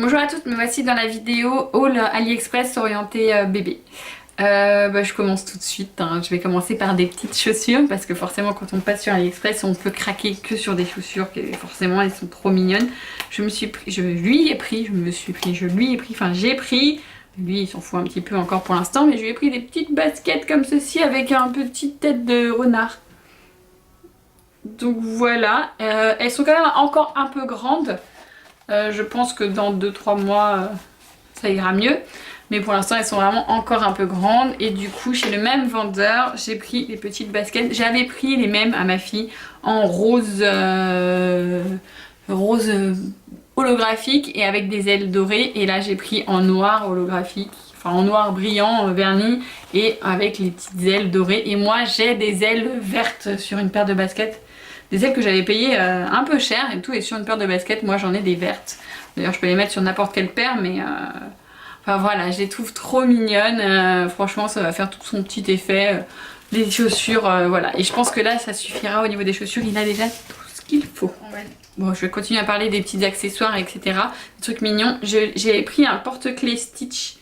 Bonjour à toutes, me voici dans la vidéo haul AliExpress orienté bébé. Je commence tout de suite, hein. Je vais commencer par des petites chaussures parce que forcément quand on passe sur AliExpress on peut craquer que sur des chaussures qui forcément elles sont trop mignonnes. J'ai pris, lui il s'en fout un petit peu encore pour l'instant, mais je lui ai pris des petites baskets comme ceci avec un petite tête de renard. Donc voilà, elles sont quand même encore un peu grandes. Je pense que dans 2-3 mois ça ira mieux, mais pour l'instant elles sont vraiment encore un peu grandes. Et du coup chez le même vendeur j'ai pris les petites baskets. J'avais pris les mêmes à ma fille en rose holographique et avec des ailes dorées, et là j'ai pris en noir holographique, enfin en noir brillant verni et avec les petites ailes dorées. Et moi j'ai des ailes vertes sur une paire de baskets, des ailes que j'avais payées un peu cher et tout, et sur une paire de baskets moi j'en ai des vertes. D'ailleurs je peux les mettre sur n'importe quelle paire, mais enfin voilà, je les trouve trop mignonnes. Franchement ça va faire tout son petit effet. Les chaussures, voilà. Et je pense que là ça suffira au niveau des chaussures, il a déjà tout ce qu'il faut. Ouais. Bon, je vais continuer à parler des petits accessoires, etc. Des trucs mignons. J'ai pris un porte-clés Stitch.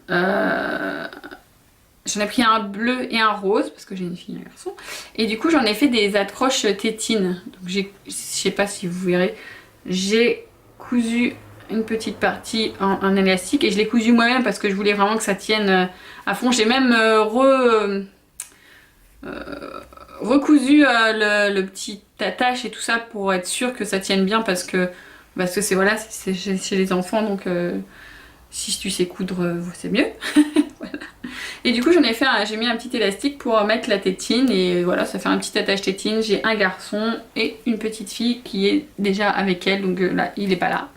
J'en ai pris un bleu et un rose parce que j'ai une fille et un garçon. Et du coup j'en ai fait des accroches tétines. Donc je sais pas si vous verrez. J'ai cousu une petite partie en élastique et je l'ai cousu moi-même parce que je voulais vraiment que ça tienne à fond. J'ai même recousu le petit attache et tout ça pour être sûr que ça tienne bien, parce que c'est voilà, c'est chez les enfants, donc si tu sais coudre c'est mieux. Voilà. Et du coup j'ai mis un petit élastique pour mettre la tétine, et voilà, ça fait un petit attache tétine. J'ai un garçon et une petite fille qui est déjà avec elle, donc là il est pas là.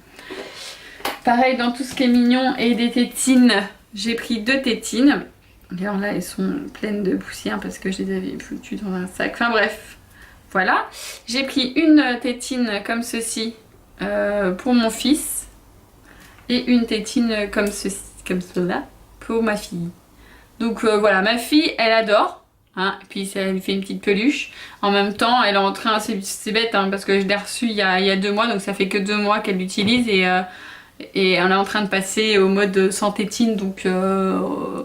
Pareil dans tout ce qui est mignon et des tétines, j'ai pris 2 tétines. D'ailleurs là elles sont pleines de poussière parce que je les avais foutues dans un sac. Enfin bref, voilà. J'ai pris une tétine comme ceci pour mon fils, et une tétine comme cela pour ma fille. Donc voilà, ma fille elle adore, hein, et puis ça lui fait une petite peluche. En même temps elle est en train, c'est bête hein, parce que je l'ai reçue il y a 2 mois, donc ça fait que 2 mois qu'elle l'utilise, et on est en train de passer au mode sans tétine, donc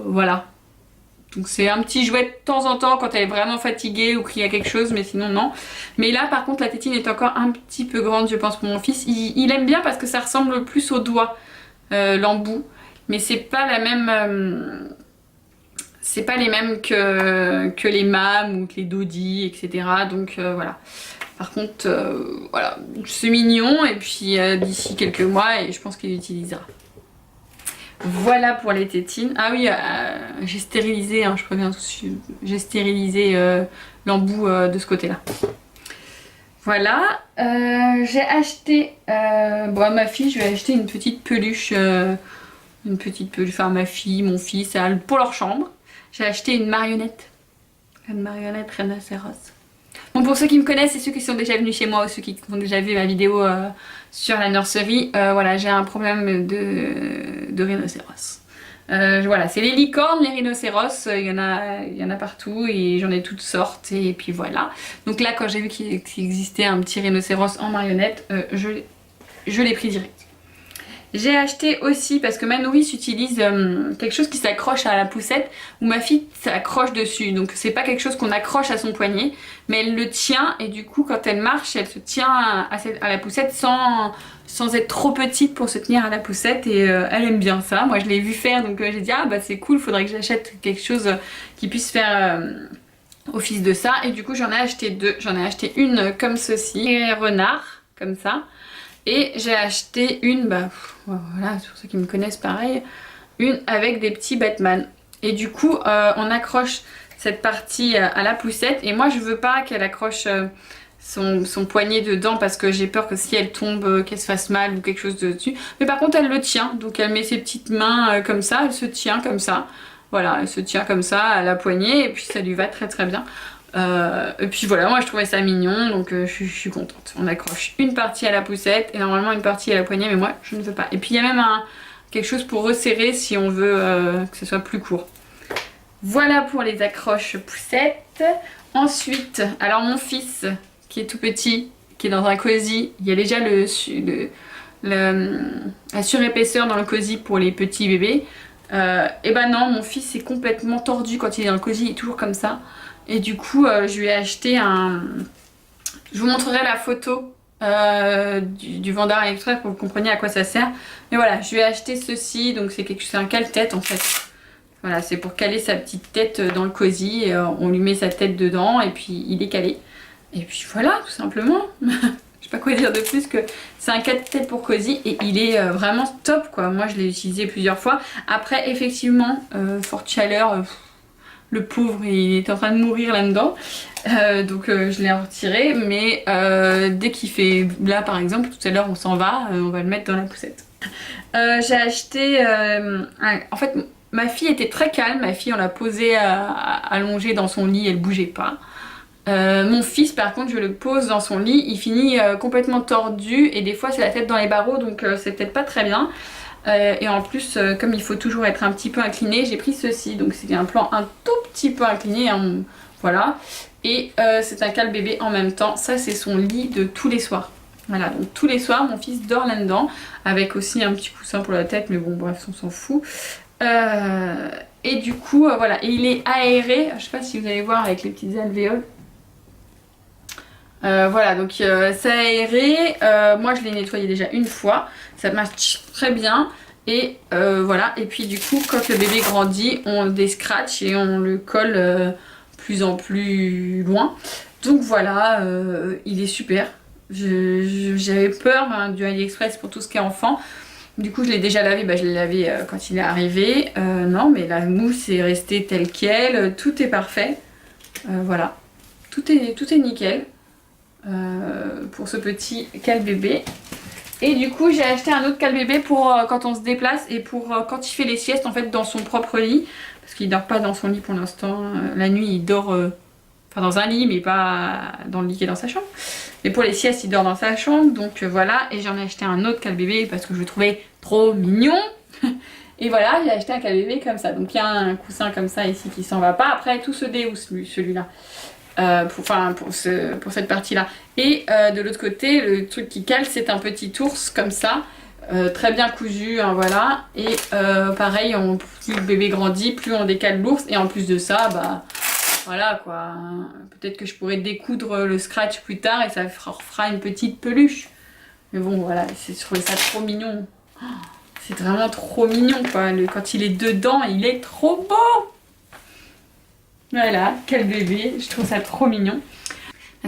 voilà. Donc c'est un petit jouet de temps en temps quand elle est vraiment fatiguée ou qu'il y a quelque chose, mais sinon non. Mais là par contre la tétine est encore un petit peu grande je pense pour mon fils. Il aime bien parce que ça ressemble plus au doigt, l'embout. Mais c'est pas la même... c'est pas les mêmes que les Mam ou que les Dodi, etc. Donc voilà. Par contre, voilà, c'est mignon, et puis d'ici quelques mois, et je pense qu'il l'utilisera. Voilà pour les tétines. Ah oui, j'ai stérilisé, hein, je préviens tout de suite, j'ai stérilisé l'embout de ce côté-là. Voilà, j'ai acheté, bon à ma fille, je vais acheter une petite peluche, enfin ma fille, mon fils, pour leur chambre. J'ai acheté une marionnette rhinocéros. Bon, pour ceux qui me connaissent et ceux qui sont déjà venus chez moi ou ceux qui ont déjà vu ma vidéo sur la nurserie, voilà, j'ai un problème de rhinocéros. Voilà, c'est les licornes, les rhinocéros, il y en a partout et j'en ai toutes sortes, et puis voilà. Donc là quand j'ai vu qu'il existait un petit rhinocéros en marionnette, je l'ai pris direct. J'ai acheté aussi, parce que ma nourrice utilise quelque chose qui s'accroche à la poussette, où ma fille s'accroche dessus. Donc c'est pas quelque chose qu'on accroche à son poignet, mais elle le tient, et du coup quand elle marche, elle se tient à la poussette sans être trop petite pour se tenir à la poussette, et elle aime bien ça. Moi je l'ai vu faire, donc j'ai dit ah bah c'est cool, faudrait que j'achète quelque chose qui puisse faire office de ça. Et du coup j'en ai acheté 2. J'en ai acheté une comme ceci, et renard, comme ça. Et j'ai acheté une, voilà, pour ceux qui me connaissent pareil, une avec des petits Batman. Et du coup, on accroche cette partie à la poussette. Et moi, je veux pas qu'elle accroche son poignet dedans, parce que j'ai peur que si elle tombe, qu'elle se fasse mal ou quelque chose dessus. Mais par contre, elle le tient. Donc elle met ses petites mains comme ça, elle se tient comme ça. Voilà, elle se tient comme ça à la poignée, et puis ça lui va très très bien. Et puis voilà, moi je trouvais ça mignon, donc je suis contente. On accroche une partie à la poussette et normalement une partie à la poignée, mais moi je ne veux pas. Et puis il y a même quelque chose pour resserrer si on veut que ce soit plus court. Voilà pour les accroches poussettes. Ensuite, alors mon fils qui est tout petit, qui est dans un cosy, il y a déjà la surépaisseur dans le cosy pour les petits bébés. Et ben non, mon fils est complètement tordu quand il est dans le cosy, il est toujours comme ça. Et du coup, je lui ai acheté un... Je vous montrerai la photo du vendeur AliExpress pour que vous compreniez à quoi ça sert. Mais voilà, je lui ai acheté ceci, donc c'est un cale-tête en fait. Voilà, c'est pour caler sa petite tête dans le cosy, et, on lui met sa tête dedans et puis il est calé. Et puis voilà, tout simplement. Je sais pas quoi dire de plus que c'est un cale-tête pour cosy et il est vraiment top quoi. Moi je l'ai utilisé plusieurs fois. Après effectivement, forte chaleur, le pauvre il est en train de mourir là-dedans. Donc je l'ai retiré, mais dès qu'il fait... Là par exemple, tout à l'heure on s'en va, on va le mettre dans la poussette. J'ai acheté... En fait, ma fille était très calme, ma fille on l'a posée allongée dans son lit, elle bougeait pas. Mon fils par contre je le pose dans son lit, il finit complètement tordu et des fois c'est la tête dans les barreaux donc c'est peut-être pas très bien. Et en plus comme il faut toujours être un petit peu incliné, j'ai pris ceci, donc c'est un plan un tout petit peu incliné, hein, voilà. Et c'est un cale-bébé en même temps, ça c'est son lit de tous les soirs. Voilà, donc tous les soirs mon fils dort là-dedans, avec aussi un petit coussin pour la tête, mais bon bref on s'en fout. Et du coup voilà, et il est aéré, je sais pas si vous allez voir avec les petites alvéoles. Voilà, donc c'est aéré, moi je l'ai nettoyé déjà une fois, ça marche très bien. Et voilà, et puis du coup quand le bébé grandit, on le déscratche et on le colle plus en plus loin. Donc voilà, il est super. J'avais peur du AliExpress pour tout ce qui est enfant. Du coup je l'ai déjà lavé, je l'ai lavé quand il est arrivé. Non mais la mousse est restée telle qu'elle, tout est parfait. Voilà, tout est nickel. Pour ce petit cale-bébé. Et du coup j'ai acheté un autre cale-bébé pour quand on se déplace et pour quand il fait les siestes en fait dans son propre lit, parce qu'il dort pas dans son lit pour l'instant. La nuit il dort enfin dans un lit mais pas dans le lit qui est dans sa chambre, mais pour les siestes il dort dans sa chambre. Donc voilà, et j'en ai acheté un autre cale-bébé parce que je le trouvais trop mignon. Et voilà, j'ai acheté un cale-bébé comme ça, donc il y a un coussin comme ça ici qui s'en va pas. Après tout se déhousse celui-là. Pour cette partie là, et de l'autre côté le truc qui cale c'est un petit ours comme ça, très bien cousu, hein, voilà. Et pareil, plus le bébé grandit, plus on décale l'ours, et en plus de ça voilà quoi, peut-être que je pourrais découdre le scratch plus tard et ça fera une petite peluche, mais bon voilà, je trouvais ça trop mignon. C'est vraiment trop mignon quoi, quand il est dedans il est trop beau. Voilà, quel bébé, je trouve ça trop mignon.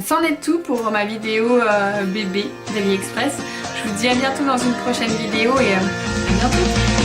C'en est tout pour ma vidéo bébé d'AliExpress. Je vous dis à bientôt dans une prochaine vidéo et à bientôt.